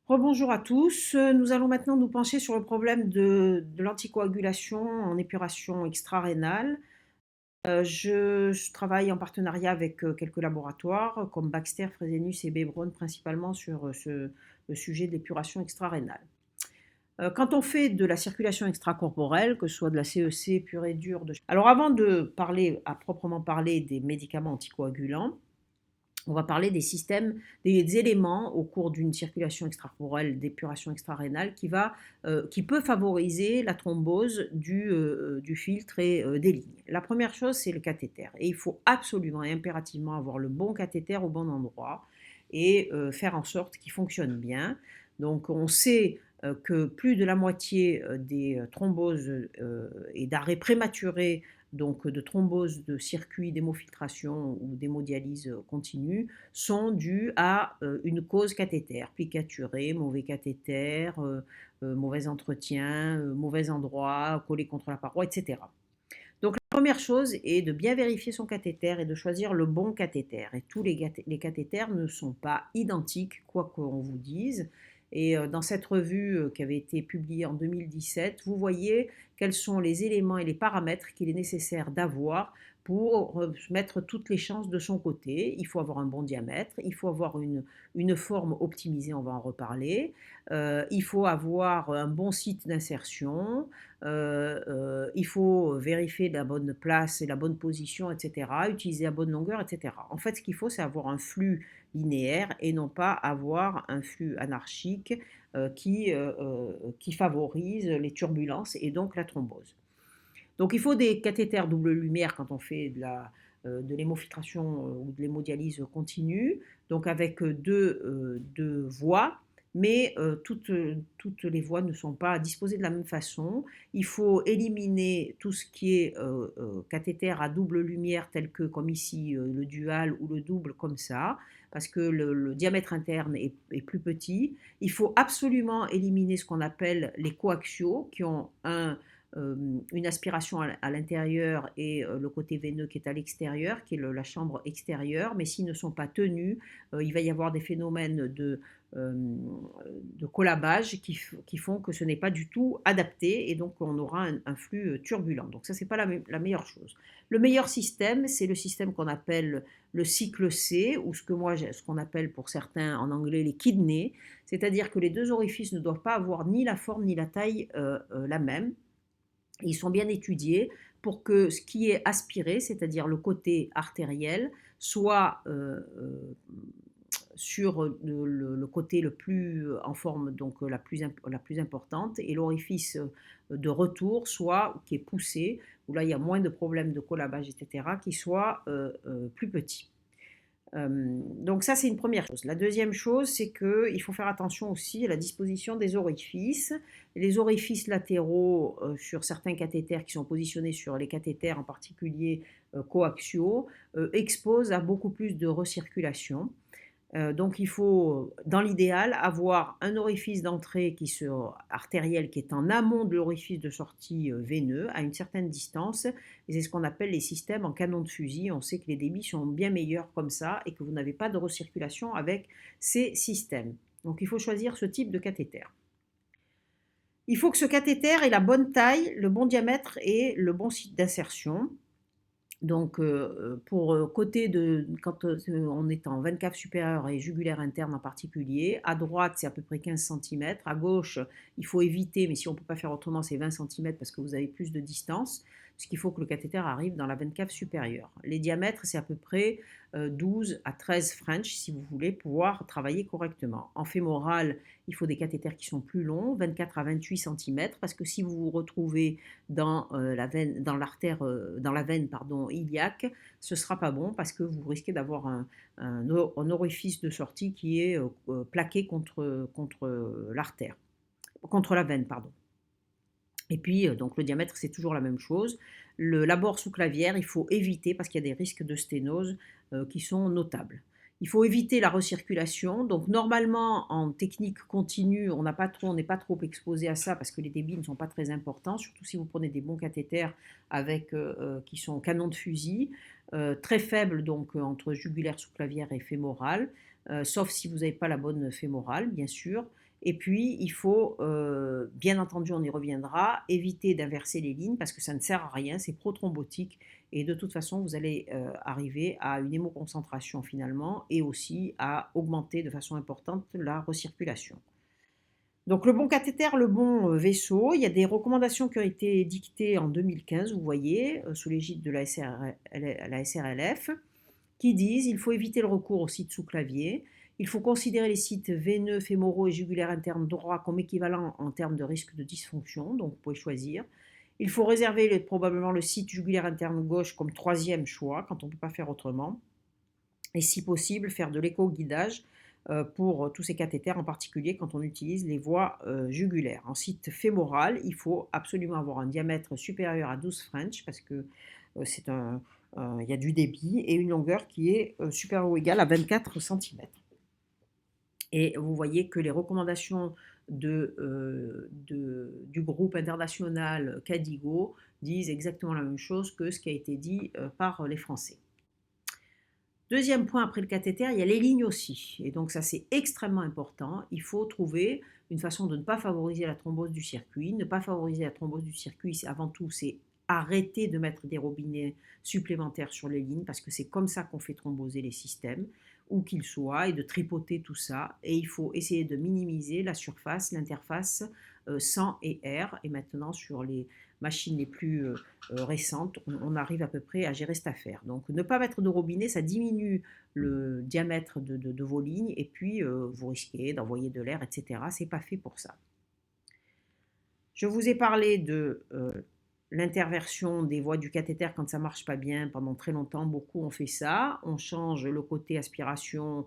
Rebonjour à tous. Nous allons maintenant nous pencher sur le problème de l'anticoagulation en épuration extra-rénale. Je travaille en partenariat avec quelques laboratoires comme Baxter, Fresenius et Bebron principalement sur le sujet de l'épuration extra-rénale. Quand on fait de la circulation extracorporelle, que ce soit de la CEC pure et dure, alors avant de parler à proprement parler des médicaments anticoagulants, on va parler des systèmes, des éléments au cours d'une circulation extracorporelle d'épuration extra-rénale qui peut favoriser la thrombose du filtre et des lignes. La première chose, c'est le cathéter. Et il faut absolument et impérativement avoir le bon cathéter au bon endroit et faire en sorte qu'il fonctionne bien. Donc on sait que plus de la moitié des thromboses et d'arrêts prématurés donc de thrombose de circuits d'hémofiltration ou d'hémodialyse continue sont dues à une cause cathéter, piqûre, mauvais cathéter, mauvais entretien, mauvais endroit, collé contre la paroi, etc. Donc la première chose est de bien vérifier son cathéter et de choisir le bon cathéter. Et tous les cathéters ne sont pas identiques, quoi qu'on vous dise. Et dans cette revue qui avait été publiée en 2017, vous voyez quels sont les éléments et les paramètres qu'il est nécessaire d'avoir pour mettre toutes les chances de son côté. Il faut avoir un bon diamètre, il faut avoir une forme optimisée, on va en reparler, il faut avoir un bon site d'insertion, il faut vérifier la bonne place et la bonne position, etc., utiliser la bonne longueur, etc. En fait, ce qu'il faut, c'est avoir un flux linéaire et non pas avoir un flux anarchique qui favorise les turbulences et donc la thrombose. Donc il faut des cathéters double lumière quand on fait de l'hémofiltration ou de l'hémodialyse continue, donc avec deux voies, mais toutes les voies ne sont pas disposées de la même façon. Il faut éliminer tout ce qui est cathéter à double lumière, tel que comme ici le dual ou le double comme ça, parce que le diamètre interne est plus petit. Il faut absolument éliminer ce qu'on appelle les coaxiaux, qui ont une aspiration à l'intérieur et le côté veineux qui est à l'extérieur, qui est la chambre extérieure, mais s'ils ne sont pas tenus, il va y avoir des phénomènes de collabage qui font que ce n'est pas du tout adapté et donc on aura un flux turbulent. Donc ça, c'est pas la meilleure chose. Le meilleur système, c'est le système qu'on appelle le cycle C, ou ce qu'on appelle pour certains en anglais les kidneys, c'est-à-dire que les deux orifices ne doivent pas avoir ni la forme ni la taille la même. Ils sont bien étudiés pour que ce qui est aspiré, c'est-à-dire le côté artériel, soit sur le côté le plus en forme, donc la plus importante, et l'orifice de retour, soit qui est poussé, où là il y a moins de problèmes de collabage, etc., qui soit plus petit. Donc ça, c'est une première chose. La deuxième chose, c'est qu'il faut faire attention aussi à la disposition des orifices. Les orifices latéraux sur certains cathéters qui sont positionnés sur les cathéters, en particulier coaxiaux, exposent à beaucoup plus de recirculation. Donc il faut, dans l'idéal, avoir un orifice d'entrée artériel qui est en amont de l'orifice de sortie veineux, à une certaine distance, et c'est ce qu'on appelle les systèmes en canon de fusil. On sait que les débits sont bien meilleurs comme ça et que vous n'avez pas de recirculation avec ces systèmes. Donc il faut choisir ce type de cathéter. Il faut que ce cathéter ait la bonne taille, le bon diamètre et le bon site d'insertion. Donc, côté quand on est en veine cave supérieure et jugulaire interne en particulier, à droite, c'est à peu près 15 centimètres. À gauche, il faut éviter, mais si on ne peut pas faire autrement, c'est 20 centimètres parce que vous avez plus de distance, puisqu'il faut que le cathéter arrive dans la veine cave supérieure. Les diamètres, c'est à peu près 12 à 13 French, si vous voulez pouvoir travailler correctement. En fémoral, il faut des cathéters qui sont plus longs, 24 à 28 centimètres, parce que si vous vous retrouvez dans la veine, dans la veine pardon, iliaque, ce ne sera pas bon parce que vous risquez d'avoir un orifice de sortie qui est plaqué contre l'artère, contre la veine, pardon. Et puis, donc le diamètre, c'est toujours la même chose. L'abord sous-clavière, il faut éviter parce qu'il y a des risques de sténose qui sont notables. Il faut éviter la recirculation. Donc normalement, en technique continue, on n'est pas trop exposé à ça parce que les débits ne sont pas très importants, surtout si vous prenez des bons cathéters qui sont canons de fusil, très faibles donc entre jugulaire, sous-clavière et fémorale, sauf si vous n'avez pas la bonne fémorale, bien sûr. Et puis, il faut, bien entendu, on y reviendra, éviter d'inverser les lignes parce que ça ne sert à rien, c'est prothrombotique et de toute façon, vous allez arriver à une hémoconcentration finalement et aussi à augmenter de façon importante la recirculation. Donc le bon cathéter, le bon vaisseau, il y a des recommandations qui ont été dictées en 2015, vous voyez, sous l'égide de la SRLF, qui disent il faut éviter le recours aux sites sous-clavier, il faut considérer les sites veineux, fémoraux et jugulaires internes droits comme équivalents en termes de risque de dysfonction, donc vous pouvez choisir. Il faut réserver probablement le site jugulaire interne gauche comme troisième choix quand on ne peut pas faire autrement. Et si possible, faire de l'éco-guidage pour tous ces cathéters, en particulier quand on utilise les voies jugulaires. En site fémoral, il faut absolument avoir un diamètre supérieur à 12 French parce que il y a du débit et une longueur qui est supérieure ou égale à 24 cm. Et vous voyez que les recommandations du groupe international CADIGO disent exactement la même chose que ce qui a été dit par les Français. Deuxième point après le cathéter, il y a les lignes aussi. Et donc ça c'est extrêmement important. Il faut trouver une façon de ne pas favoriser la thrombose du circuit. Ne pas favoriser la thrombose du circuit, avant tout, c'est arrêter de mettre des robinets supplémentaires sur les lignes parce que c'est comme ça qu'on fait thromboser les systèmes, où qu'ils soient, et de tripoter tout ça. Et il faut essayer de minimiser la surface, l'interface sang et air. Et maintenant sur les machines les plus récentes, on arrive à peu près à gérer cette affaire. Donc ne pas mettre de robinet, ça diminue le diamètre de vos lignes et puis vous risquez d'envoyer de l'air, etc. C'est pas fait pour ça. Je vous ai parlé de l'interversion des voies du cathéter quand ça ne marche pas bien. Pendant très longtemps, beaucoup ont fait ça. On change le côté aspiration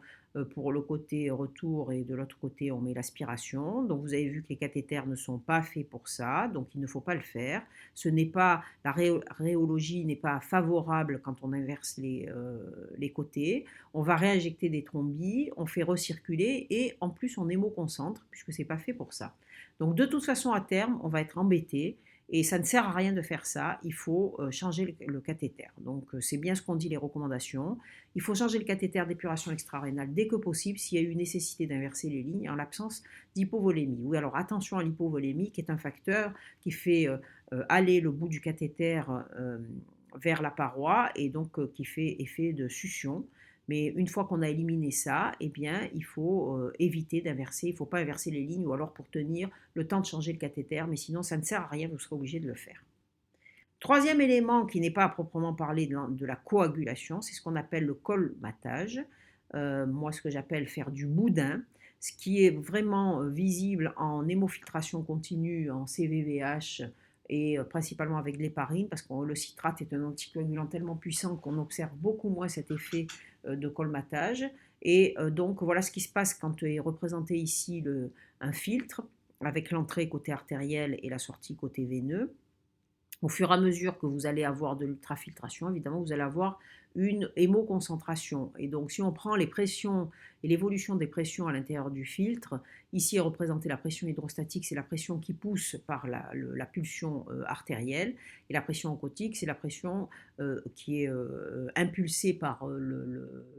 pour le côté retour et de l'autre côté, on met l'aspiration. Donc vous avez vu que les cathéters ne sont pas faits pour ça, donc il ne faut pas le faire. Ce n'est pas, la rhéologie n'est pas favorable quand on inverse les côtés. On va réinjecter des thrombis, on fait recirculer et en plus on hémoconcentre puisque ce n'est pas fait pour ça. Donc de toute façon, à terme, on va être embêté. Et ça ne sert à rien de faire ça, il faut changer le cathéter. Donc c'est bien ce qu'ont dit les recommandations. Il faut changer le cathéter d'épuration extra-rénale dès que possible s'il y a eu nécessité d'inverser les lignes en l'absence d'hypovolémie. Oui, alors attention à l'hypovolémie qui est un facteur qui fait aller le bout du cathéter vers la paroi et donc qui fait effet de succion. Mais une fois qu'on a éliminé ça, eh bien, il faut éviter d'inverser. Il ne faut pas inverser les lignes ou alors pour tenir le temps de changer le cathéter, mais sinon ça ne sert à rien, vous serez obligé de le faire. Troisième élément qui n'est pas à proprement parler de la coagulation, c'est ce qu'on appelle le colmatage. Moi, ce que j'appelle faire du boudin, ce qui est vraiment visible en hémofiltration continue, en CVVH et principalement avec de l'héparine, parce que le citrate est un anticoagulant tellement puissant qu'on observe beaucoup moins cet effet de colmatage. Et donc voilà ce qui se passe quand est représenté ici un filtre avec l'entrée côté artériel et la sortie côté veineux. Au fur et à mesure que vous allez avoir de l'ultrafiltration, évidemment, vous allez avoir une hémoconcentration. Et donc, si on prend les pressions et l'évolution des pressions à l'intérieur du filtre, ici est représentée la pression hydrostatique, c'est la pression qui pousse par la pulsion artérielle, et la pression oncotique, c'est la pression qui est impulsée par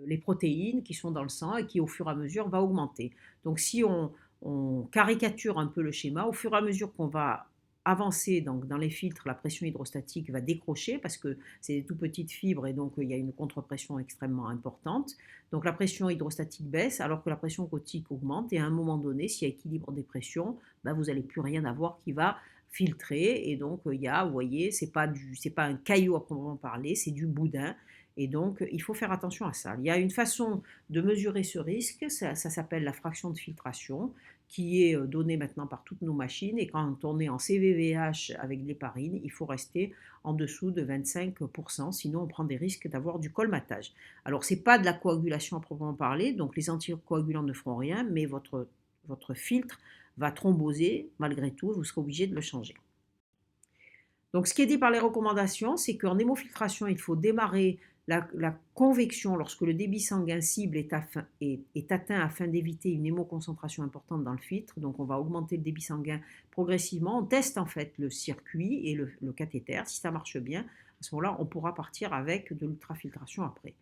les protéines qui sont dans le sang et qui, au fur et à mesure, va augmenter. Donc, si on caricature un peu le schéma, au fur et à mesure qu'on va avancer donc dans les filtres, la pression hydrostatique va décrocher parce que c'est des tout petites fibres et donc il y a une contre-pression extrêmement importante. Donc la pression hydrostatique baisse alors que la pression oncotique augmente et à un moment donné, s'il y a équilibre des pressions, ben, vous n'allez plus rien avoir qui va filtrer et donc il y a, vous voyez, c'est pas un caillou à proprement parler, c'est du boudin. Et donc, il faut faire attention à ça. Il y a une façon de mesurer ce risque, ça s'appelle la fraction de filtration, qui est donnée maintenant par toutes nos machines. Et quand on est en CVVH avec de l'héparine, il faut rester en dessous de 25%, sinon on prend des risques d'avoir du colmatage. Alors, ce n'est pas de la coagulation à proprement parler, donc les anticoagulants ne feront rien, mais votre filtre va thromboser malgré tout, vous serez obligé de le changer. Donc, ce qui est dit par les recommandations, c'est qu'en hémofiltration, il faut démarrer la convection lorsque le débit sanguin cible est atteint afin d'éviter une hémoconcentration importante dans le filtre. Donc, on va augmenter le débit sanguin progressivement. On teste en fait le circuit et le cathéter. Si ça marche bien, à ce moment-là, on pourra partir avec de l'ultrafiltration après.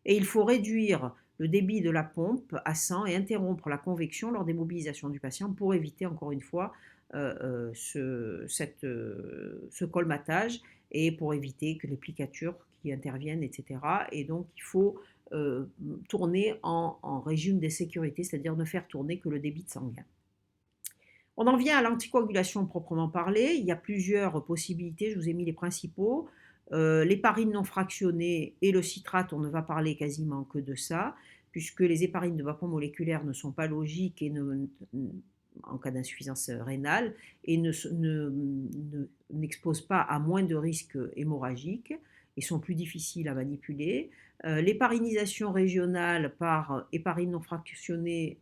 Et il faut réduire le débit de la pompe à sang et interrompre la convection lors des mobilisations du patient pour éviter encore une fois ce colmatage et pour éviter que les plicatures qui interviennent, etc. Et donc il faut tourner en régime de sécurité, c'est-à-dire ne faire tourner que le débit sanguin. On en vient à l'anticoagulation proprement parlée. Il y a plusieurs possibilités, je vous ai mis les principaux. L'héparine non fractionnée et le citrate, on ne va parler quasiment que de ça, puisque les héparines de moléculaire ne sont pas logiques en cas d'insuffisance rénale et n'exposent pas à moins de risques hémorragiques et sont plus difficiles à manipuler. L'héparinisation régionale par héparine non fractionnée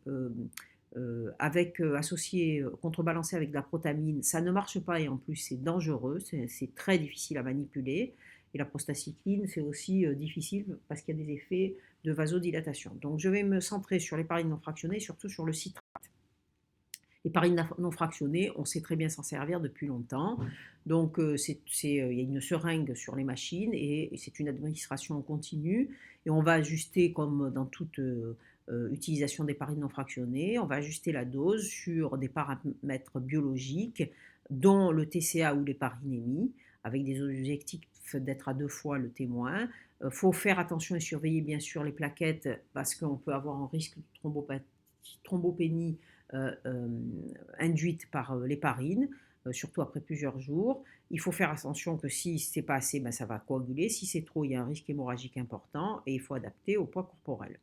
associé, contrebalancé avec de la protamine, ça ne marche pas et en plus c'est dangereux, c'est très difficile à manipuler. Et la prostacycline, c'est aussi difficile parce qu'il y a des effets de vasodilatation. Donc je vais me centrer sur l'héparine non fractionnée et surtout sur le citrate. L'héparine non fractionnée, on sait très bien s'en servir depuis longtemps. Donc il y a une seringue sur les machines et c'est une administration continue. Et on va ajuster comme dans toute utilisation d'héparine non fractionnée, on va ajuster la dose sur des paramètres biologiques, dont le TCA ou l'héparinémie, avec des objectifs d'être à 2 fois le témoin. Il faut faire attention et surveiller bien sûr les plaquettes parce qu'on peut avoir un risque de thrombopénie induite par l'héparine, surtout après plusieurs jours. Il faut faire attention que si c'est pas assez, ça va coaguler. Si c'est trop, il y a un risque hémorragique important et il faut adapter au poids corporel.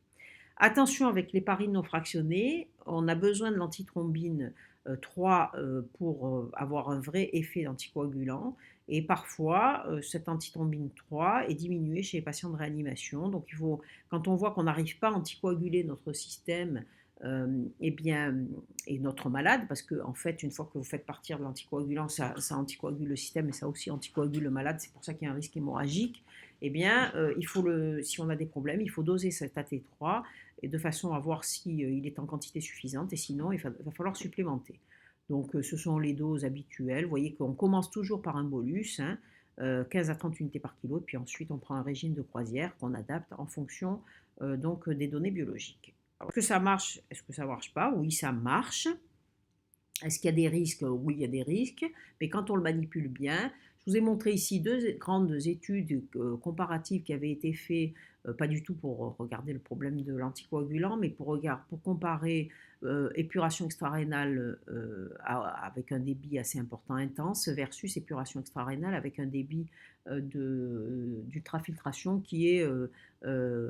Attention avec l'héparine non fractionnée, on a besoin de l'antithrombine 3 pour avoir un vrai effet d'anticoagulant. Et parfois, cette antithrombine 3 est diminuée chez les patients de réanimation. Donc, quand on voit qu'on n'arrive pas à anticoaguler notre système et notre malade, parce qu'en fait, une fois que vous faites partir de l'anticoagulant, ça anticoagule le système et ça aussi anticoagule le malade. C'est pour ça qu'il y a un risque hémorragique. Si on a des problèmes, il faut doser cet AT3 et de façon à voir s'il est en quantité suffisante et sinon il va falloir supplémenter. Donc ce sont les doses habituelles. Vous voyez qu'on commence toujours par un bolus, 15 à 30 unités par kilo, et puis ensuite on prend un régime de croisière qu'on adapte en fonction donc des données biologiques. Alors, est-ce que ça marche? Est-ce que ça ne marche pas? Oui, ça marche. Est-ce qu'il y a des risques? Oui, il y a des risques, mais quand on le manipule bien, je vous ai montré ici 2 grandes études comparatives qui avaient été faites, pas du tout pour regarder le problème de l'anticoagulant, mais pour comparer épuration extra-rénale avec un débit assez important intense versus épuration extra-rénale avec un débit d'ultrafiltration qui est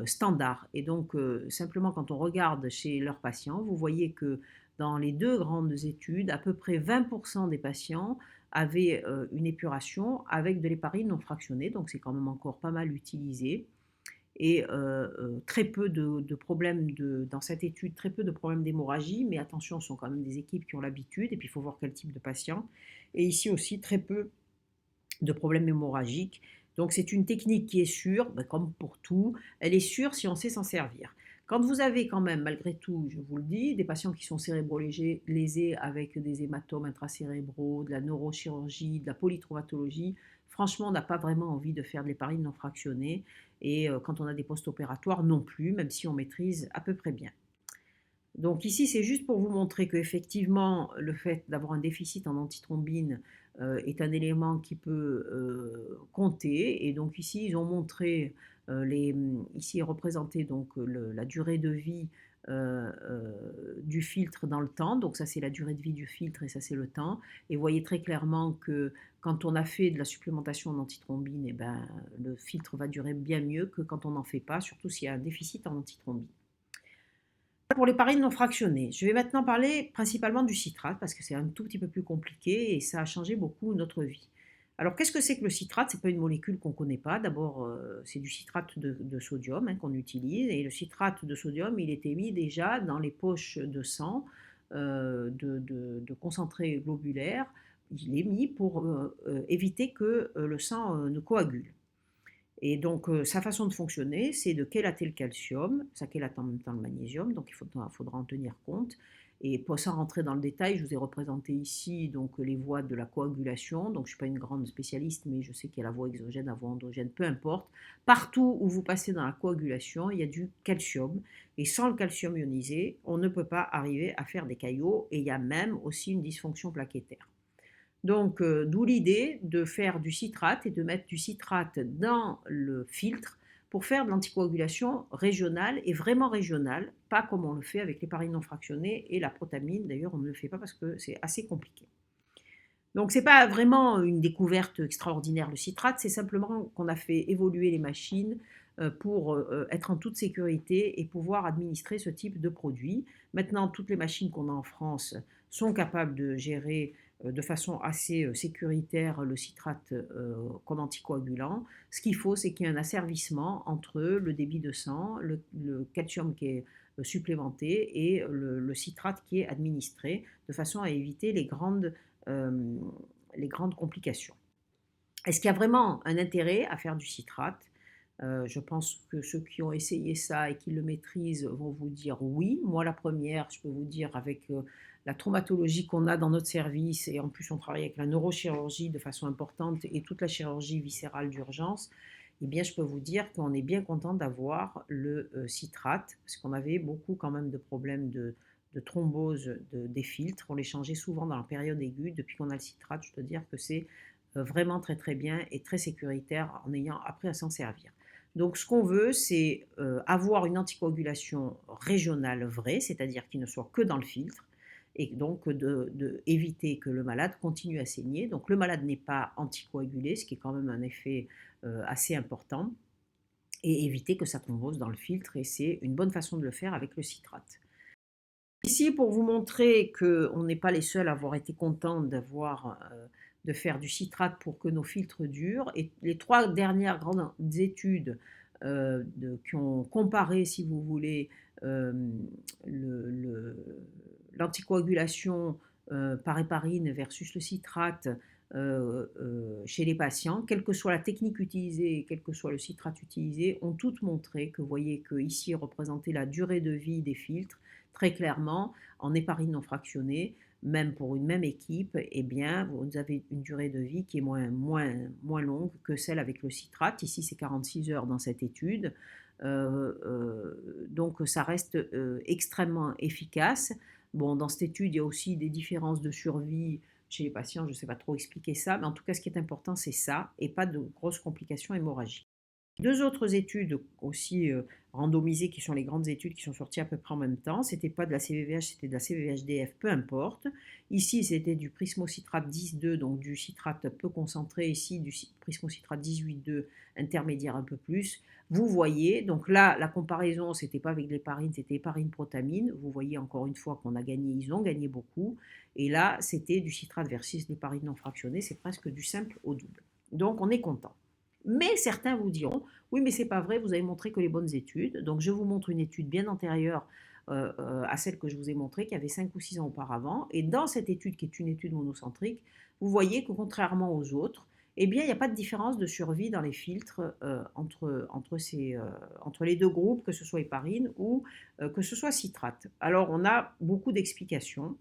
standard. Et donc, simplement quand on regarde chez leurs patients, vous voyez que dans les 2 grandes études, à peu près 20% des patients avaient une épuration avec de l'héparine non fractionnée, donc c'est quand même encore pas mal utilisé. Et très peu de problèmes dans cette étude, très peu de problèmes d'hémorragie, mais attention, ce sont quand même des équipes qui ont l'habitude, et puis il faut voir quel type de patient. Et ici aussi, très peu de problèmes hémorragiques. Donc c'est une technique qui est sûre, comme pour tout, elle est sûre si on sait s'en servir. Quand vous avez quand même, malgré tout, je vous le dis, des patients qui sont cérébro-lésés avec des hématomes intracérébraux, de la neurochirurgie, de la polytraumatologie, franchement, on n'a pas vraiment envie de faire de l'héparine non fractionnée. Et quand on a des post-opératoires, non plus, même si on maîtrise à peu près bien. Donc ici, c'est juste pour vous montrer qu'effectivement, le fait d'avoir un déficit en antithrombine est un élément qui peut compter. Et donc ici, ils ont montré, ici est représentée donc la durée de vie du filtre dans le temps. Donc ça, c'est la durée de vie du filtre et ça, c'est le temps. Et vous voyez très clairement que quand on a fait de la supplémentation en antithrombine, le filtre va durer bien mieux que quand on n'en fait pas, surtout s'il y a un déficit en antithrombine. Pour l'héparine non fractionnée, je vais maintenant parler principalement du citrate parce que c'est un tout petit peu plus compliqué et ça a changé beaucoup notre vie. Alors, qu'est-ce que c'est que le citrate? Ce n'est pas une molécule qu'on ne connaît pas. D'abord, c'est du citrate de sodium qu'on utilise. Et le citrate de sodium, il est émis déjà dans les poches de sang de concentré globulaire. Il est mis pour éviter que le sang ne coagule. Et donc, sa façon de fonctionner, c'est de chélater le calcium, ça chélate en même temps le magnésium, donc il faudra en tenir compte. Et sans rentrer dans le détail, je vous ai représenté ici donc les voies de la coagulation. Donc je ne suis pas une grande spécialiste, mais je sais qu'il y a la voie exogène, la voie endogène, peu importe. Partout où vous passez dans la coagulation, il y a du calcium. Et sans le calcium ionisé, on ne peut pas arriver à faire des caillots. Et il y a même aussi une dysfonction plaquettaire. Donc, d'où l'idée de faire du citrate et de mettre du citrate dans le filtre pour faire de l'anticoagulation régionale et vraiment régionale, pas comme on le fait avec l'héparine non fractionnée et la protamine. D'ailleurs, on ne le fait pas parce que c'est assez compliqué. Donc, ce n'est pas vraiment une découverte extraordinaire, le citrate, c'est simplement qu'on a fait évoluer les machines pour être en toute sécurité et pouvoir administrer ce type de produit. Maintenant, toutes les machines qu'on a en France sont capables de gérer de façon assez sécuritaire le citrate comme anticoagulant. Ce qu'il faut, c'est qu'il y ait un asservissement entre le débit de sang, le calcium qui est supplémenté et le citrate qui est administré de façon à éviter euh, les grandes complications. Est-ce qu'il y a vraiment un intérêt à faire du citrate? Je pense que ceux qui ont essayé ça et qui le maîtrisent vont vous dire oui. Moi, la première, je peux vous dire, avec la traumatologie qu'on a dans notre service, et en plus on travaille avec la neurochirurgie de façon importante et toute la chirurgie viscérale d'urgence, eh bien, je peux vous dire qu'on est bien content d'avoir le citrate, parce qu'on avait beaucoup quand même de problèmes de thrombose des filtres. On les changeait souvent dans la période aiguë. Depuis qu'on a le citrate, je peux dire que c'est vraiment très très bien et très sécuritaire en ayant appris à s'en servir. Donc ce qu'on veut, c'est avoir une anticoagulation régionale vraie, c'est-à-dire qui ne soit que dans le filtre, et donc éviter que le malade continue à saigner. Donc le malade n'est pas anticoagulé, ce qui est quand même un effet assez important, et éviter que ça thrombose dans le filtre, et c'est une bonne façon de le faire avec le citrate. Ici, pour vous montrer qu'on n'est pas les seuls à avoir été contents de faire du citrate pour que nos filtres durent. Et les 3 dernières grandes études qui ont comparé, si vous voulez, euh, l'anticoagulation par héparine versus le citrate chez les patients, quelle que soit la technique utilisée et quel que soit le citrate utilisé, ont toutes montré que vous voyez que ici est représentée la durée de vie des filtres très clairement en héparine non fractionnée, même pour une même équipe, eh bien, vous avez une durée de vie qui est moins longue que celle avec le citrate. Ici, c'est 46 heures dans cette étude. Donc, ça reste extrêmement efficace. Bon, dans cette étude, il y a aussi des différences de survie chez les patients. Je ne sais pas trop expliquer ça, mais en tout cas, ce qui est important, c'est ça, et pas de grosses complications hémorragiques. 2 autres études aussi randomisées, qui sont les grandes études qui sont sorties à peu près en même temps. C'était pas de la CVVH, c'était de la CVVH-DF, peu importe. Ici, c'était du prismocitrate 10,2, donc du citrate peu concentré. Ici, du prismocitrate 18,2, intermédiaire un peu plus. Vous voyez, donc là, la comparaison, c'était pas avec l'héparine, c'était héparine-protamine. Vous voyez encore une fois qu'on a gagné, ils ont gagné beaucoup. Et là, c'était du citrate versus l'héparine non fractionnée, c'est presque du simple au double. Donc, on est content. Mais certains vous diront, oui, mais c'est pas vrai, vous avez montré que les bonnes études. Donc je vous montre une étude bien antérieure à celle que je vous ai montrée, qui avait 5 ou 6 ans auparavant. Et dans cette étude, qui est une étude monocentrique, vous voyez que contrairement aux autres, eh bien, il n'y a pas de différence de survie dans les filtres entre les deux groupes, que ce soit héparine ou que ce soit citrate. Alors, on a beaucoup d'explications.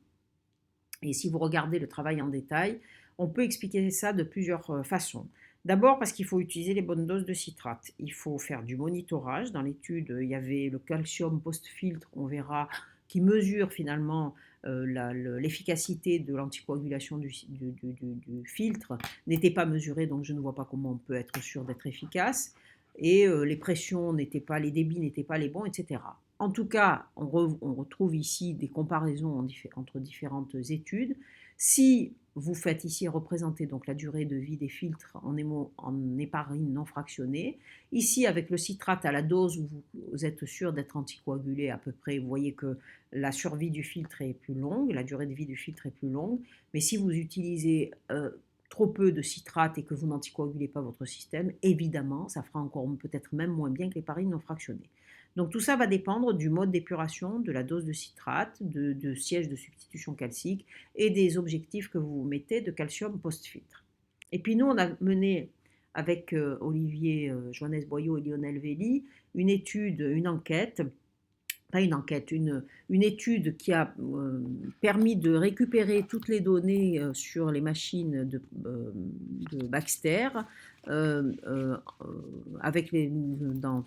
Et si vous regardez le travail en détail, on peut expliquer ça de plusieurs façons. D'abord parce qu'il faut utiliser les bonnes doses de citrate. Il faut faire du monitorage. Dans l'étude, il y avait le calcium post-filtre, on verra, qui mesure finalement l'efficacité de l'anticoagulation du filtre, n'était pas mesuré, donc je ne vois pas comment on peut être sûr d'être efficace. Et les pressions n'étaient pas, les débits n'étaient pas les bons, etc. En tout cas, on retrouve ici des comparaisons entre différentes études. Si vous faites ici représenter donc la durée de vie des filtres en héparine non fractionnée, ici avec le citrate à la dose où vous êtes sûr d'être anticoagulé à peu près, vous voyez que la survie du filtre est plus longue, la durée de vie du filtre est plus longue, mais si vous utilisez trop peu de citrate et que vous n'anticoagulez pas votre système, évidemment, ça fera encore peut-être même moins bien que l'héparine non fractionnée. Donc tout ça va dépendre du mode d'épuration, de la dose de citrate, de siège de substitution calcique et des objectifs que vous mettez de calcium post-filtre. Et puis nous, on a mené avec Olivier Joannès Boyau et Lionel Velli une étude, une enquête pas une enquête, une étude qui a permis de récupérer toutes les données sur les machines de Baxter, avec dans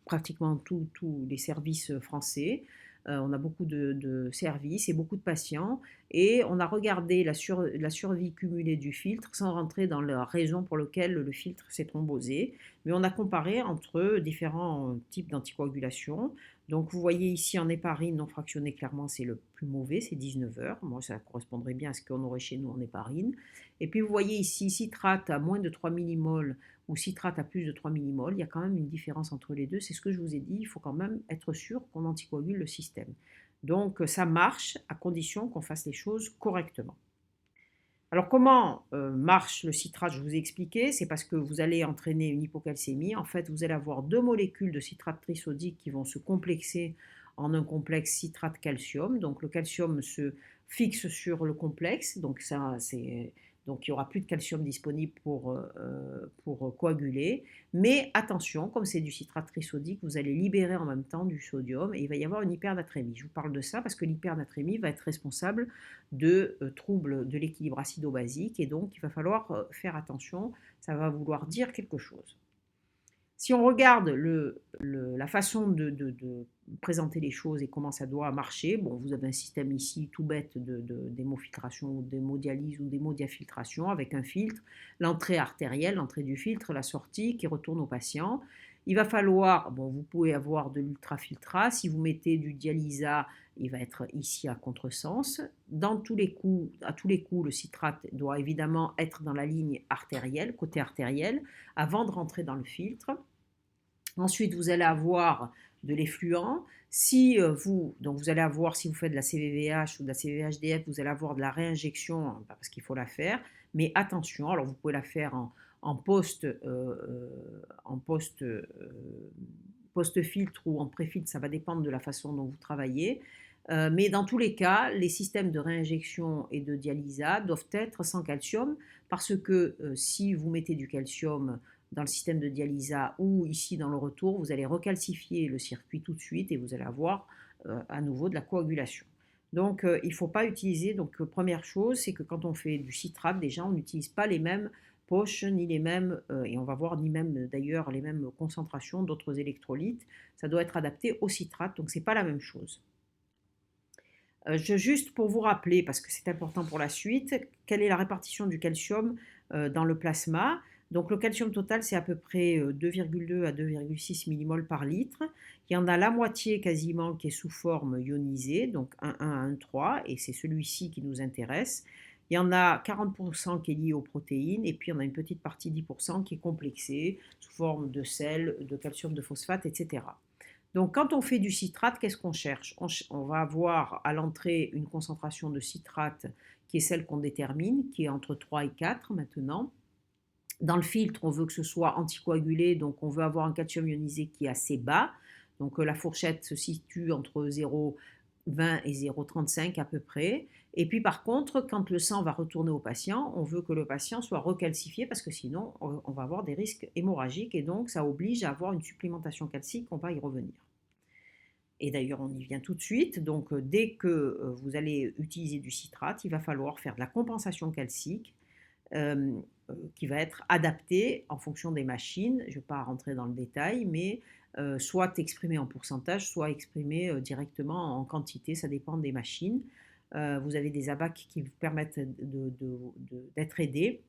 pratiquement tous les services français. On a beaucoup de services et beaucoup de patients, et on a regardé la survie cumulée du filtre sans rentrer dans la raison pour laquelle le filtre s'est thrombosé, mais on a comparé entre différents types d'anticoagulation. Donc vous voyez ici en héparine non fractionnée, clairement c'est le plus mauvais, c'est 19 heures. Moi ça correspondrait bien à ce qu'on aurait chez nous en héparine. Et puis vous voyez ici citrate à moins de 3 millimoles ou citrate à plus de 3 millimoles. Il y a quand même une différence entre les deux. C'est ce que je vous ai dit, il faut quand même être sûr qu'on anticoagule le système. Donc ça marche à condition qu'on fasse les choses correctement. Alors comment marche le citrate? Je vous ai expliqué, c'est parce que vous allez entraîner une hypocalcémie. En fait, vous allez avoir deux molécules de citrate trisodique qui vont se complexer en un complexe citrate-calcium. Donc le calcium se fixe sur le complexe, donc donc il n'y aura plus de calcium disponible pour coaguler. Mais attention, comme c'est du citrate trisodique, vous allez libérer en même temps du sodium et il va y avoir une hypernatrémie. Je vous parle de ça parce que l'hypernatrémie va être responsable de troubles de l'équilibre acido-basique, et donc il va falloir faire attention, ça va vouloir dire quelque chose. Si on regarde la façon de présenter les choses et comment ça doit marcher, bon, vous avez un système ici tout bête d'hémofiltration ou d'hémodialyse ou d'hémodiafiltration avec un filtre, l'entrée artérielle, l'entrée du filtre, la sortie qui retourne au patient. Il va falloir, bon, vous pouvez avoir de l'ultrafiltrat, si vous mettez du dialysa, il va être ici à contresens. À tous les coups, le citrate doit évidemment être dans la ligne artérielle, côté artériel, avant de rentrer dans le filtre. Ensuite, vous allez avoir de l'effluent. Donc vous allez avoir, si vous faites de la CVVH ou de la CVHDF, vous allez avoir de la réinjection, parce qu'il faut la faire. Mais attention, alors vous pouvez la faire en post-filtre ou en pré-filtre, ça va dépendre de la façon dont vous travaillez. Mais dans tous les cas, les systèmes de réinjection et de dialysa doivent être sans calcium, parce que si vous mettez du calcium dans le système de dialysa ou ici dans le retour, vous allez recalcifier le circuit tout de suite et vous allez avoir à nouveau de la coagulation. Donc il ne faut pas utiliser, donc première chose, c'est que quand on fait du citrate, déjà on n'utilise pas les mêmes poches, ni les mêmes, et on va voir ni même d'ailleurs les mêmes concentrations d'autres électrolytes. Ça doit être adapté au citrate, donc ce n'est pas la même chose. Juste pour vous rappeler, parce que c'est important pour la suite, quelle est la répartition du calcium dans le plasma. Donc le calcium total, c'est à peu près 2,2 à 2,6 millimoles par litre. Il y en a la moitié quasiment qui est sous forme ionisée, donc 1,1 à 1,3, et c'est celui-ci qui nous intéresse. Il y en a 40% qui est lié aux protéines, et puis on a une petite partie, 10%, qui est complexée sous forme de sel, de calcium, de phosphate, etc. Donc quand on fait du citrate, qu'est-ce qu'on cherche? On va avoir à l'entrée une concentration de citrate qui est celle qu'on détermine, qui est entre 3 et 4 maintenant. Dans le filtre, on veut que ce soit anticoagulé, donc on veut avoir un calcium ionisé qui est assez bas. Donc la fourchette se situe entre 0,20 et 0,35 à peu près. Et puis par contre, quand le sang va retourner au patient, on veut que le patient soit recalcifié, parce que sinon on va avoir des risques hémorragiques, et donc ça oblige à avoir une supplémentation calcique, on va y revenir. Et d'ailleurs, on y vient tout de suite. Donc dès que vous allez utiliser du citrate, il va falloir faire de la compensation calcique qui va être adaptée en fonction des machines. Je ne vais pas rentrer dans le détail, mais soit exprimé en pourcentage, soit exprimé directement en quantité, ça dépend des machines. Vous avez des abacs qui vous permettent d'être aidés.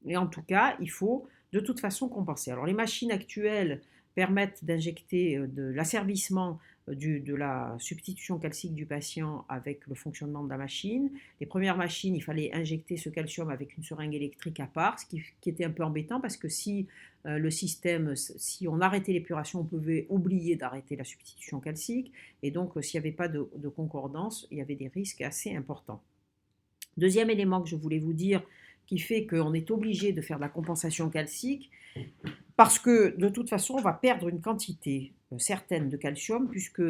Et en tout cas, il faut de toute façon compenser. Alors les machines actuelles permettent d'injecter de l'asservissement de la substitution calcique du patient avec le fonctionnement de la machine. Les premières machines, il fallait injecter ce calcium avec une seringue électrique à part, ce qui était un peu embêtant, parce que si le système, si on arrêtait l'épuration, on pouvait oublier d'arrêter la substitution calcique, et donc s'il n'y avait pas de concordance, il y avait des risques assez importants. Deuxième élément que je voulais vous dire, qui fait qu'on est obligé de faire de la compensation calcique, parce que de toute façon, on va perdre une quantité certaine de calcium, puisque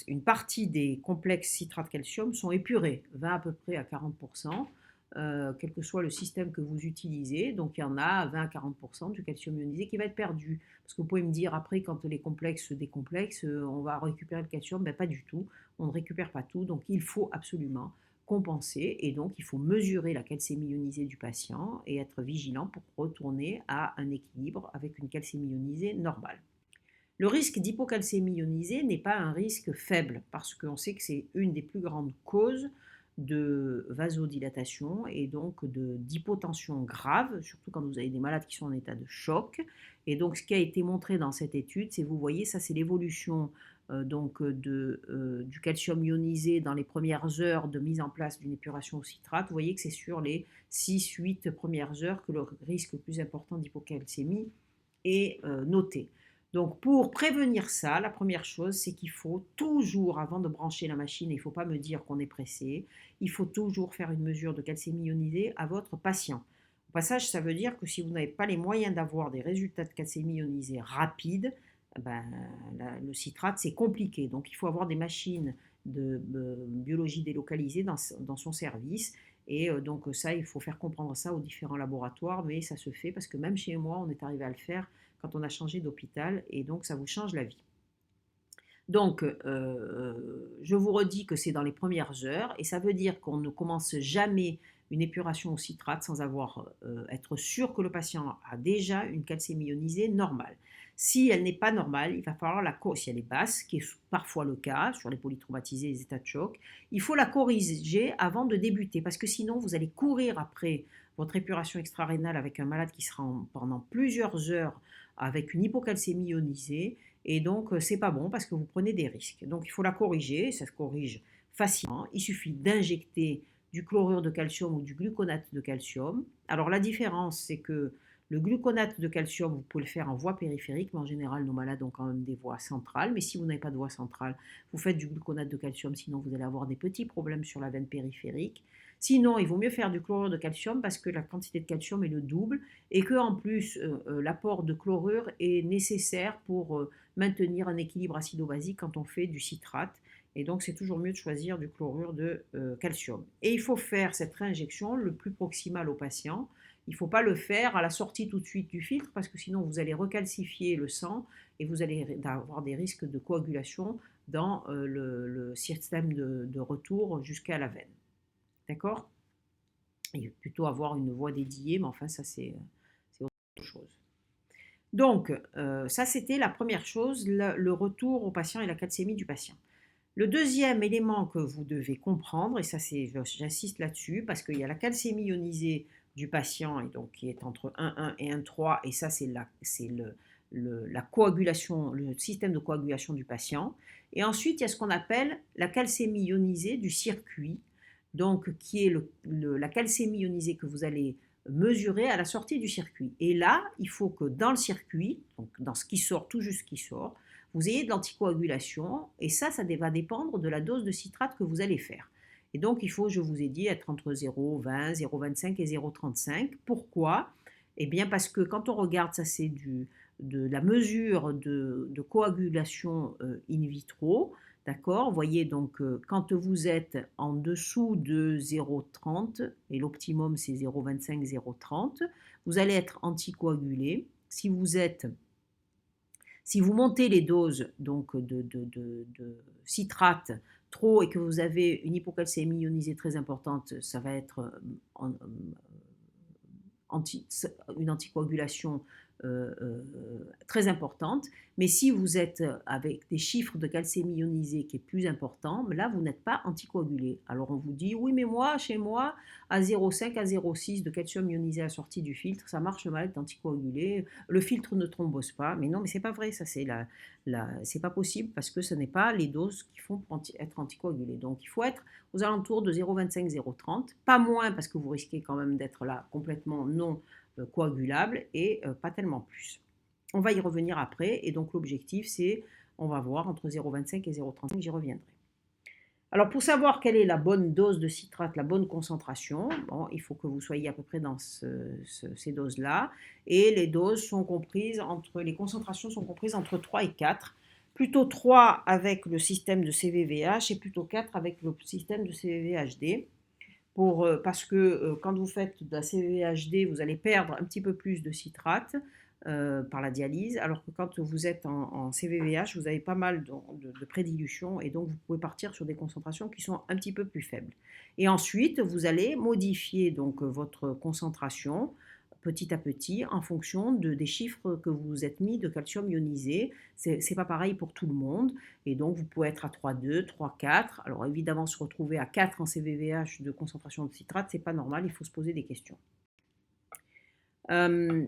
une partie des complexes citrate-calcium sont épurés, 20 à peu près à 40%. quel que soit le système que vous utilisez. Donc il y en a 20 à 40% du calcium ionisé qui va être perdu. Parce que vous pouvez me dire après, quand les complexes se décomplexent, on va récupérer le calcium. Ben, pas du tout, on ne récupère pas tout. Donc il faut absolument compenser et donc il faut mesurer la calcémie ionisée du patient et être vigilant pour retourner à un équilibre avec une calcémie ionisée normale. Le risque d'hypocalcémie ionisée n'est pas un risque faible parce qu'on sait que c'est une des plus grandes causes de vasodilatation et donc d'hypotension grave, surtout quand vous avez des malades qui sont en état de choc. Et donc ce qui a été montré dans cette étude, c'est, vous voyez, ça c'est l'évolution du calcium ionisé dans les premières heures de mise en place d'une épuration au citrate. Vous voyez que c'est sur les 6-8 premières heures que le risque le plus important d'hypocalcémie est noté. Donc pour prévenir ça, la première chose, c'est qu'il faut toujours, avant de brancher la machine, il ne faut pas me dire qu'on est pressé, il faut toujours faire une mesure de calcémie ionisée à votre patient. Au passage, ça veut dire que si vous n'avez pas les moyens d'avoir des résultats de calcémie ionisée rapides, ben, le citrate, c'est compliqué. Donc il faut avoir des machines de biologie délocalisée dans son service. Et donc ça, il faut faire comprendre ça aux différents laboratoires, mais ça se fait parce que même chez moi, on est arrivé à le faire quand on a changé d'hôpital, et donc ça vous change la vie. Donc, je vous redis que c'est dans les premières heures, et ça veut dire qu'on ne commence jamais une épuration au citrate sans être sûr que le patient a déjà une calcémie ionisée normale. Si elle n'est pas normale, il va falloir si elle est basse, qui est parfois le cas sur les polytraumatisés et les états de choc, il faut la corriger avant de débuter, parce que sinon vous allez courir après votre épuration extra-rénale avec un malade qui sera pendant plusieurs heures avec une hypocalcémie ionisée, et donc c'est pas bon parce que vous prenez des risques. Donc il faut la corriger, ça se corrige facilement. Il suffit d'injecter du chlorure de calcium ou du gluconate de calcium. Alors la différence, c'est que le gluconate de calcium, vous pouvez le faire en voie périphérique, mais en général, nos malades ont quand même des voies centrales. Mais si vous n'avez pas de voie centrale, vous faites du gluconate de calcium, sinon vous allez avoir des petits problèmes sur la veine périphérique. Sinon, il vaut mieux faire du chlorure de calcium parce que la quantité de calcium est le double et qu'en plus, l'apport de chlorure est nécessaire pour maintenir un équilibre acido-basique quand on fait du citrate. Et donc, c'est toujours mieux de choisir du chlorure de calcium. Et il faut faire cette réinjection le plus proximal au patient. Il ne faut pas le faire à la sortie tout de suite du filtre parce que sinon, vous allez recalcifier le sang et vous allez avoir des risques de coagulation dans le système de retour jusqu'à la veine. D'accord? Il faut plutôt avoir une voie dédiée, mais enfin, ça, c'est autre chose. Donc, ça, c'était la première chose, le retour au patient et la calcémie du patient. Le deuxième élément que vous devez comprendre, et ça, j'insiste là-dessus, parce qu'il y a la calcémie ionisée du patient, et donc qui est entre 1,1 et 1,3, et ça, c'est la coagulation, le système de coagulation du patient. Et ensuite, il y a ce qu'on appelle la calcémie ionisée du circuit, donc qui est la calcémie ionisée que vous allez mesurer à la sortie du circuit. Et là, il faut que dans le circuit, donc dans ce qui sort, tout juste ce qui sort, vous ayez de l'anticoagulation, et ça va dépendre de la dose de citrate que vous allez faire. Et donc, il faut, je vous ai dit, être entre 0,20, 0,25 et 0,35. Pourquoi? Eh bien, parce que quand on regarde, ça c'est de la mesure de coagulation in vitro. D'accord? Vous voyez, donc, quand vous êtes en dessous de 0,30, et l'optimum c'est 0,25, 0,30, vous allez être anticoagulé. Si vous montez les doses donc, de citrate trop et que vous avez une hypocalcémie ionisée très importante, ça va être une anticoagulation très importante. Mais si vous êtes avec des chiffres de calcémie ionisée qui est plus important, là, vous n'êtes pas anticoagulé. Alors, on vous dit, oui, mais moi, chez moi, à 0,5 à 0,6 de calcium ionisé à la sortie du filtre, ça marche mal d'être anticoagulé. Le filtre ne thrombose pas. Mais non, mais c'est pas vrai. Ça, c'est pas possible parce que ce n'est pas les doses qui font être anticoagulé. Donc, il faut être aux alentours de 0,25, 0,30. Pas moins parce que vous risquez quand même d'être là complètement non coagulable et pas tellement plus. On va y revenir après et donc l'objectif c'est, on va voir entre 0,25 et 0,35, j'y reviendrai. Alors pour savoir quelle est la bonne dose de citrate, la bonne concentration, bon, il faut que vous soyez à peu près dans ces doses-là et les concentrations sont comprises entre 3 et 4, plutôt 3 avec le système de CVVH et plutôt 4 avec le système de CVVHD. parce que quand vous faites de la CVHD, vous allez perdre un petit peu plus de citrate par la dialyse, alors que quand vous êtes en CVVH, vous avez pas mal de prédilution et donc vous pouvez partir sur des concentrations qui sont un petit peu plus faibles. Et ensuite, vous allez modifier donc votre concentration petit à petit en fonction des chiffres que vous vous êtes mis de calcium ionisé. C'est pas pareil pour tout le monde. Et donc, vous pouvez être à 3,2, 3,4. Alors, évidemment, se retrouver à 4 en CVVH de concentration de citrate, c'est pas normal, il faut se poser des questions. Euh,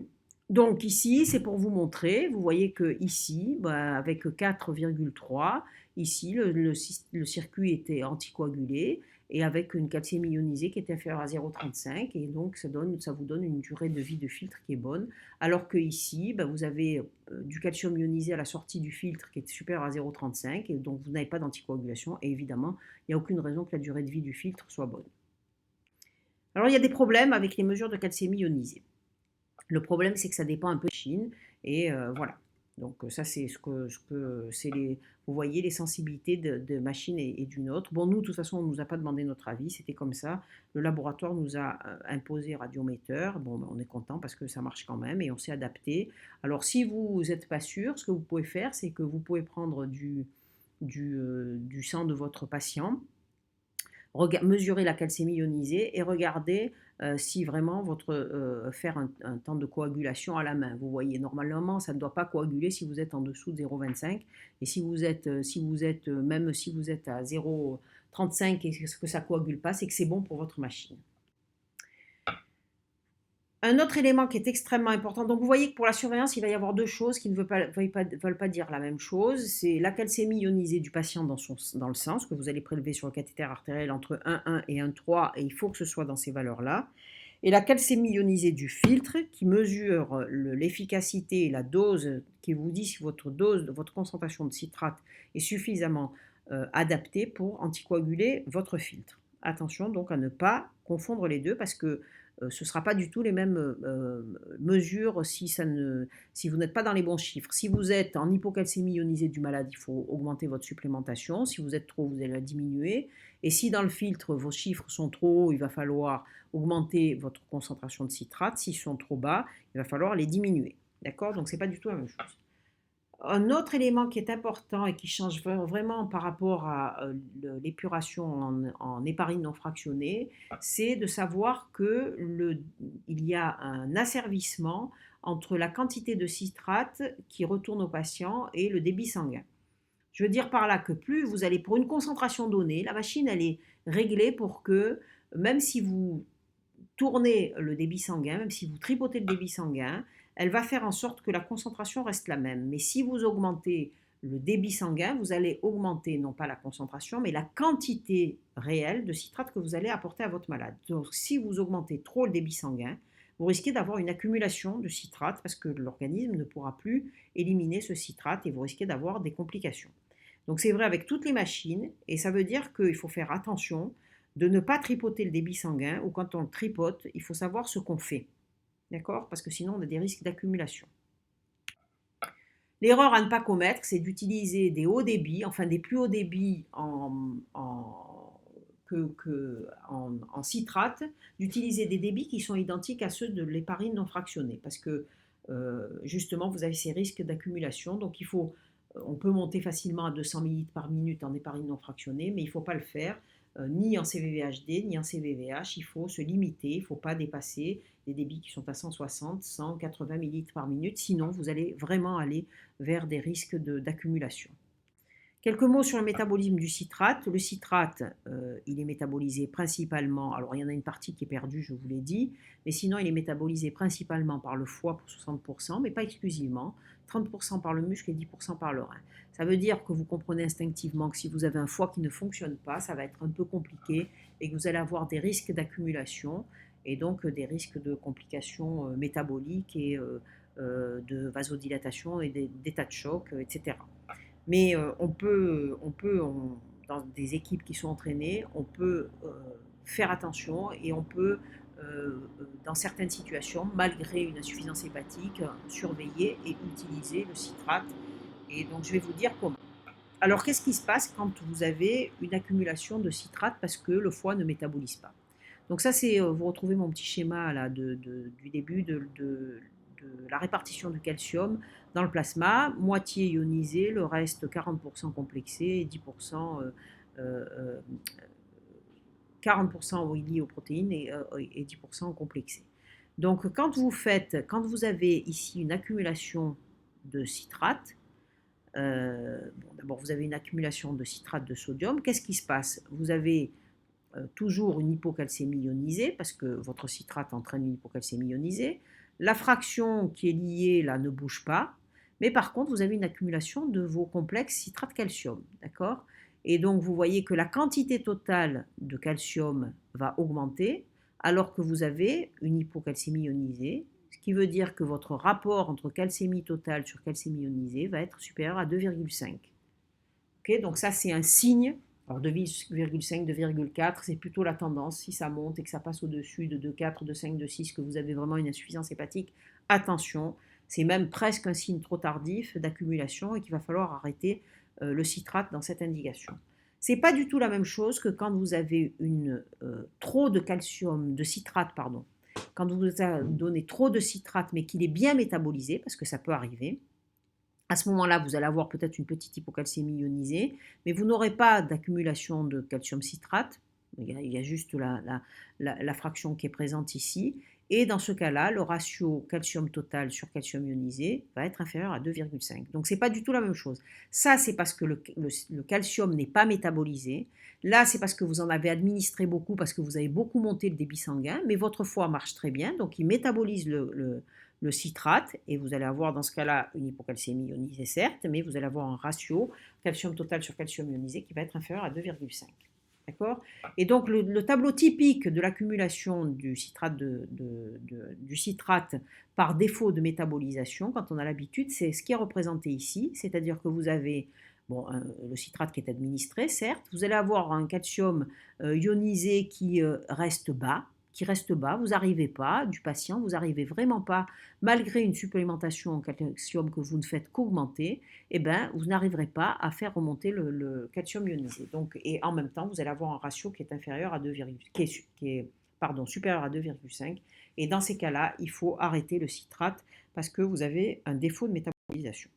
donc ici, c'est pour vous montrer, vous voyez que ici, bah, avec 4,3, ici, le circuit était anticoagulé et avec une calcémie ionisée qui était inférieure à 0,35 et donc ça vous donne une durée de vie de filtre qui est bonne. Alors que ici, bah, vous avez du calcium ionisé à la sortie du filtre qui est supérieur à 0,35 et donc vous n'avez pas d'anticoagulation et évidemment, il n'y a aucune raison que la durée de vie du filtre soit bonne. Alors il y a des problèmes avec les mesures de calcémie ionisée. Le problème, c'est que ça dépend un peu de Chine. Et voilà. Donc ça, c'est c'est vous voyez les sensibilités de machine et d'une autre. Bon, nous, de toute façon, on ne nous a pas demandé notre avis, c'était comme ça. Le laboratoire nous a imposé radiometteur. Bon, ben, on est content parce que ça marche quand même et on s'est adapté. Alors, si vous n'êtes pas sûr, ce que vous pouvez faire, c'est que vous pouvez prendre du sang de votre patient, mesurer la calcémie ionisée et regarder si vraiment faire un temps de coagulation à la main. Vous voyez, normalement, ça ne doit pas coaguler si vous êtes en dessous de 0,25. Et même si vous êtes à 0,35 et que ça ne coagule pas, c'est que c'est bon pour votre machine. Un autre élément qui est extrêmement important, donc vous voyez que pour la surveillance, il va y avoir deux choses qui ne veulent pas dire la même chose. C'est la calcémie ionisée du patient dans le sang, ce que vous allez prélever sur le cathéter artériel entre 1,1 et 1,3, et il faut que ce soit dans ces valeurs-là. Et la calcémie ionisée du filtre, qui mesure l'efficacité et la dose, qui vous dit si votre concentration de citrate est suffisamment adaptée pour anticoaguler votre filtre. Attention donc à ne pas confondre les deux parce que ce ne sera pas du tout les mêmes mesures si vous n'êtes pas dans les bons chiffres. Si vous êtes en hypocalcémie ionisée du malade, il faut augmenter votre supplémentation. Si vous êtes trop, vous allez la diminuer. Et si dans le filtre, vos chiffres sont trop hauts, il va falloir augmenter votre concentration de citrate. S'ils sont trop bas, il va falloir les diminuer. D'accord? Donc, ce n'est pas du tout la même chose. Un autre élément qui est important et qui change vraiment par rapport à l'épuration en héparine non fractionnée, c'est de savoir il y a un asservissement entre la quantité de citrate qui retourne au patient et le débit sanguin. Je veux dire par là que plus vous allez pour une concentration donnée, la machine elle est réglée pour que même si vous tournez le débit sanguin, même si vous tripotez le débit sanguin, elle va faire en sorte que la concentration reste la même. Mais si vous augmentez le débit sanguin, vous allez augmenter non pas la concentration, mais la quantité réelle de citrate que vous allez apporter à votre malade. Donc si vous augmentez trop le débit sanguin, vous risquez d'avoir une accumulation de citrate parce que l'organisme ne pourra plus éliminer ce citrate et vous risquez d'avoir des complications. Donc c'est vrai avec toutes les machines et ça veut dire qu'il faut faire attention de ne pas tripoter le débit sanguin ou quand on le tripote, il faut savoir ce qu'on fait. D'accord? Parce que sinon, on a des risques d'accumulation. L'erreur à ne pas commettre, c'est d'utiliser des hauts débits, enfin des plus hauts débits en citrate, d'utiliser des débits qui sont identiques à ceux de l'héparine non fractionnée. Parce que justement, vous avez ces risques d'accumulation. Donc on peut monter facilement à 200 ml par minute en héparine non fractionnée, mais il ne faut pas le faire. Ni en CVVHD, ni en CVVH, il faut se limiter, il ne faut pas dépasser des débits qui sont à 160, 180 ml par minute, sinon vous allez vraiment aller vers des risques d'accumulation. Quelques mots sur le métabolisme du citrate. Le citrate, il est métabolisé principalement, alors il y en a une partie qui est perdue, je vous l'ai dit, mais sinon il est métabolisé principalement par le foie pour 60%, mais pas exclusivement, 30% par le muscle et 10% par le rein. Ça veut dire que vous comprenez instinctivement que si vous avez un foie qui ne fonctionne pas, ça va être un peu compliqué et que vous allez avoir des risques d'accumulation et donc des risques de complications métaboliques et de vasodilatation et d'états de choc, etc. Mais dans des équipes qui sont entraînées, on peut faire attention et on peut, dans certaines situations, malgré une insuffisance hépatique, surveiller et utiliser le citrate. Et donc, je vais vous dire comment. Alors, qu'est-ce qui se passe quand vous avez une accumulation de citrate parce que le foie ne métabolise pas? Donc ça, c'est, vous retrouvez mon petit schéma là du début de la répartition du calcium dans le plasma, moitié ionisé, le reste 40% complexé et 10% 40% lié aux protéines et 10% complexé. Donc quand vous avez ici une accumulation de citrate, bon, d'abord vous avez une accumulation de citrate de sodium, qu'est-ce qui se passe? Vous avez toujours une hypocalcémie ionisée, parce que votre citrate entraîne une hypocalcémie ionisée. La fraction qui est liée là ne bouge pas, mais par contre, vous avez une accumulation de vos complexes citrate-calcium, d'accord? Et donc, vous voyez que la quantité totale de calcium va augmenter, alors que vous avez une hypocalcémie ionisée, ce qui veut dire que votre rapport entre calcémie totale sur calcémie ionisée va être supérieur à 2,5. Okay, donc ça, c'est un signe. Alors 2,5, 2,4, c'est plutôt la tendance. Si ça monte et que ça passe au-dessus de 2,4, 2,5, 2,6, que vous avez vraiment une insuffisance hépatique, attention. C'est même presque un signe trop tardif d'accumulation et qu'il va falloir arrêter le citrate dans cette indication. C'est pas du tout la même chose que quand vous avez trop de calcium, de citrate, pardon. Quand vous donnez trop de citrate, mais qu'il est bien métabolisé, parce que ça peut arriver, à ce moment-là, vous allez avoir peut-être une petite hypocalcémie ionisée, mais vous n'aurez pas d'accumulation de calcium citrate. Il y a juste la fraction qui est présente ici. Et dans ce cas-là, le ratio calcium total sur calcium ionisé va être inférieur à 2,5. Donc, ce n'est pas du tout la même chose. Ça, c'est parce que le calcium n'est pas métabolisé. Là, c'est parce que vous en avez administré beaucoup, parce que vous avez beaucoup monté le débit sanguin, mais votre foie marche très bien, donc il métabolise le citrate, et vous allez avoir dans ce cas-là une hypocalcémie ionisée certes, mais vous allez avoir un ratio calcium total sur calcium ionisé qui va être inférieur à 2,5. D'accord? Et donc le tableau typique de l'accumulation du citrate, du citrate par défaut de métabolisation, quand on a l'habitude, c'est ce qui est représenté ici, c'est-à-dire que vous avez bon, le citrate qui est administré, certes, vous allez avoir un calcium ionisé qui reste bas, vous n'arrivez pas, du patient, vous n'arrivez vraiment pas, malgré une supplémentation en calcium que vous ne faites qu'augmenter, eh ben, vous n'arriverez pas à faire remonter le calcium ionisé. Donc, et en même temps, vous allez avoir un ratio qui est inférieur à 2, supérieur à 2,5. Et dans ces cas-là, il faut arrêter le citrate parce que vous avez un défaut de métabolisation.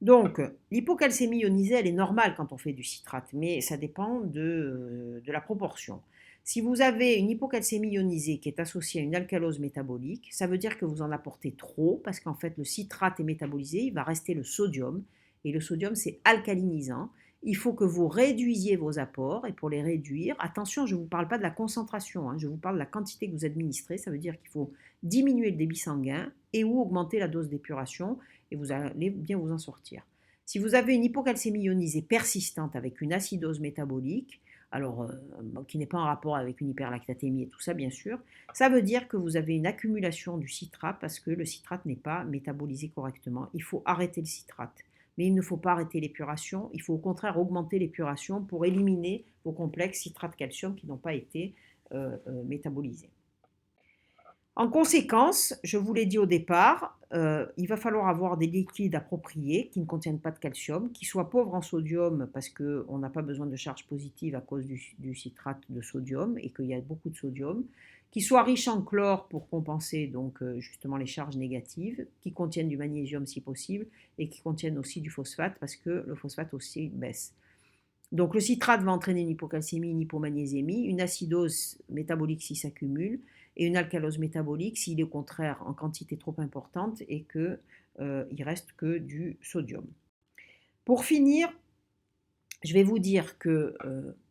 Donc, l'hypocalcémie ionisée, elle est normale quand on fait du citrate, mais ça dépend de la proportion. Si vous avez une hypocalcémie ionisée qui est associée à une alcalose métabolique, ça veut dire que vous en apportez trop, parce qu'en fait, le citrate est métabolisé, il va rester le sodium, et le sodium, c'est alcalinisant. Il faut que vous réduisiez vos apports, et pour les réduire, attention, je ne vous parle pas de la concentration, je vous parle de la quantité que vous administrez, ça veut dire qu'il faut diminuer le débit sanguin et ou augmenter la dose d'épuration, et vous allez bien vous en sortir. Si vous avez une hypocalcémie ionisée persistante avec une acidose métabolique, alors qui n'est pas en rapport avec une hyperlactatémie et tout ça bien sûr, ça veut dire que vous avez une accumulation du citrate parce que le citrate n'est pas métabolisé correctement. Il faut arrêter le citrate. Mais il ne faut pas arrêter l'épuration, il faut au contraire augmenter l'épuration pour éliminer vos complexes citrate-calcium qui n'ont pas été métabolisés. En conséquence, je vous l'ai dit au départ, il va falloir avoir des liquides appropriés qui ne contiennent pas de calcium, qui soient pauvres en sodium parce qu'on n'a pas besoin de charge positive à cause du citrate de sodium et qu'il y a beaucoup de sodium, qui soient riches en chlore pour compenser donc justement les charges négatives, qui contiennent du magnésium si possible et qui contiennent aussi du phosphate parce que le phosphate aussi baisse. Donc le citrate va entraîner une hypocalcémie, une hypomagnésémie, une acidose métabolique s'il s'accumule et une alcalose métabolique s'il est au contraire en quantité trop importante et qu'il ne reste que du sodium. Pour finir, je vais vous dire que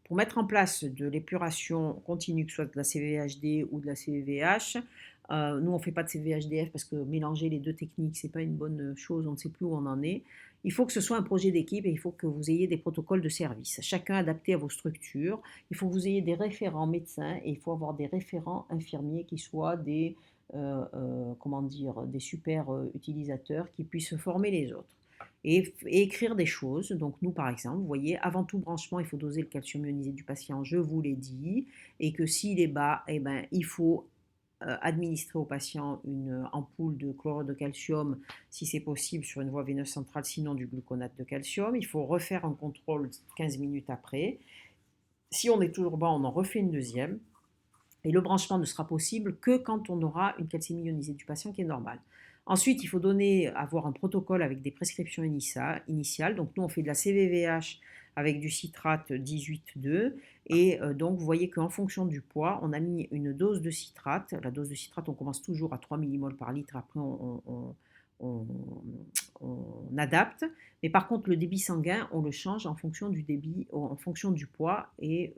pour mettre en place de l'épuration continue, que ce soit de la CVHD ou de la CVVH, nous on ne fait pas de CVHDF parce que mélanger les deux techniques, ce n'est pas une bonne chose, on ne sait plus où on en est. Il faut que ce soit un projet d'équipe et il faut que vous ayez des protocoles de service, chacun adapté à vos structures. Il faut que vous ayez des référents médecins et il faut avoir des référents infirmiers qui soient des super utilisateurs qui puissent former les autres. Et écrire des choses. Donc nous, par exemple, vous voyez, avant tout branchement, il faut doser le calcium ionisé du patient, je vous l'ai dit, et que s'il est bas, eh ben, il faut administrer au patient une ampoule de chlorure de calcium, si c'est possible, sur une voie veineuse centrale, sinon du gluconate de calcium. Il faut refaire un contrôle 15 minutes après. Si on est toujours bas, on en refait une deuxième. Et le branchement ne sera possible que quand on aura une calcémie ionisée du patient qui est normale. Ensuite, il faut avoir un protocole avec des prescriptions initiales. Donc, nous, on fait de la CVVH avec du citrate 18,2. Et donc, vous voyez qu'en fonction du poids, on a mis une dose de citrate. La dose de citrate, on commence toujours à 3 millimoles par litre. Après, on- on adapte. Mais par contre, le débit sanguin, on le change en fonction du débit, en fonction du poids et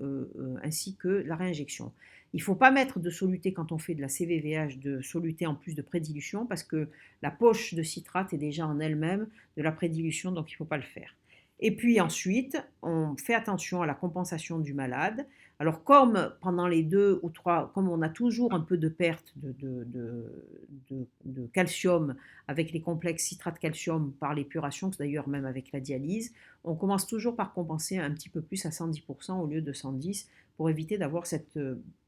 ainsi que la réinjection. Il ne faut pas mettre de soluté quand on fait de la CVVH, de soluté en plus de prédilution, parce que la poche de citrate est déjà en elle-même de la prédilution, donc il ne faut pas le faire. Et puis ensuite, on fait attention à la compensation du malade. Alors comme pendant les 2 ou 3, comme on a toujours un peu de perte de calcium avec les complexes citrate-calcium par l'épuration, d'ailleurs même avec la dialyse, on commence toujours par compenser un petit peu plus à 110% au lieu de 110 pour éviter d'avoir cette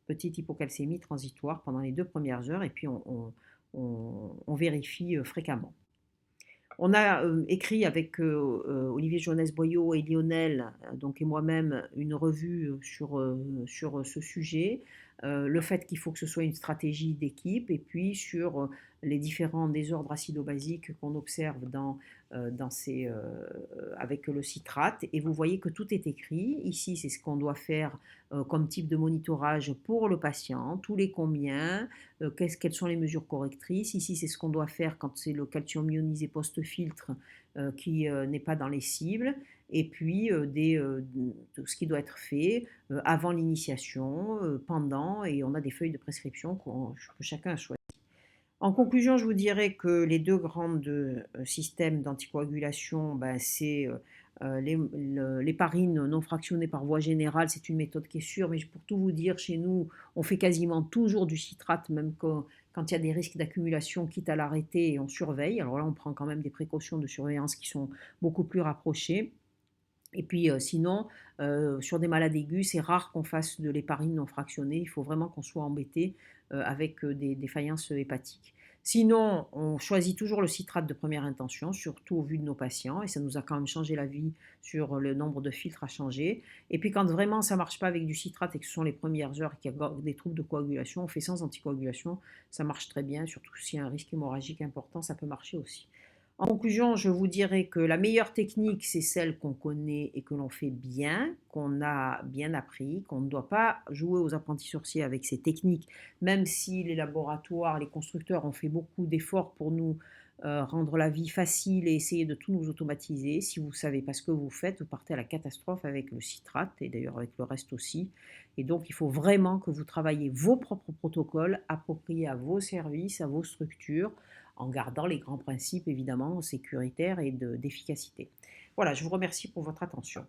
petite hypocalcémie transitoire pendant les 2 premières heures et puis on vérifie fréquemment. On a écrit avec Olivier Joannès-Boyau et Lionel, donc et moi-même, une revue sur ce sujet, le fait qu'il faut que ce soit une stratégie d'équipe, et puis sur les différents désordres acido-basiques qu'on observe avec le citrate. Et vous voyez que tout est écrit. Ici, c'est ce qu'on doit faire comme type de monitorage pour le patient, tous les combien, quelles sont les mesures correctrices. Ici, c'est ce qu'on doit faire quand c'est le calcium ionisé post-filtre qui n'est pas dans les cibles. Et puis, ce qui doit être fait avant l'initiation, pendant, et on a des feuilles de prescription que chacun a choisi. En conclusion, je vous dirais que les deux grands systèmes d'anticoagulation, ben, c'est l'héparine non fractionnée par voie générale. C'est une méthode qui est sûre, mais pour tout vous dire, chez nous, on fait quasiment toujours du citrate, même quand il y a des risques d'accumulation, quitte à l'arrêter, et on surveille. Alors là, on prend quand même des précautions de surveillance qui sont beaucoup plus rapprochées. Et puis sinon, sur des malades aigus, c'est rare qu'on fasse de l'héparine non fractionnée. Il faut vraiment qu'on soit embêté avec des défaillances hépatiques. Sinon, on choisit toujours le citrate de première intention, surtout au vu de nos patients, et ça nous a quand même changé la vie sur le nombre de filtres à changer. Et puis quand vraiment ça ne marche pas avec du citrate et que ce sont les premières heures qu'il y a des troubles de coagulation, on fait sans anticoagulation, ça marche très bien, surtout s'il y a un risque hémorragique important, ça peut marcher aussi. En conclusion, je vous dirais que la meilleure technique, c'est celle qu'on connaît et que l'on fait bien, qu'on a bien appris, qu'on ne doit pas jouer aux apprentis sorciers avec ces techniques, même si les laboratoires, les constructeurs ont fait beaucoup d'efforts pour nous rendre la vie facile et essayer de tout nous automatiser. Si vous ne savez pas ce que vous faites, vous partez à la catastrophe avec le citrate et d'ailleurs avec le reste aussi. Et donc, il faut vraiment que vous travaillez vos propres protocoles appropriés à vos services, à vos structures, en gardant les grands principes évidemment sécuritaires et d'efficacité. Voilà, je vous remercie pour votre attention.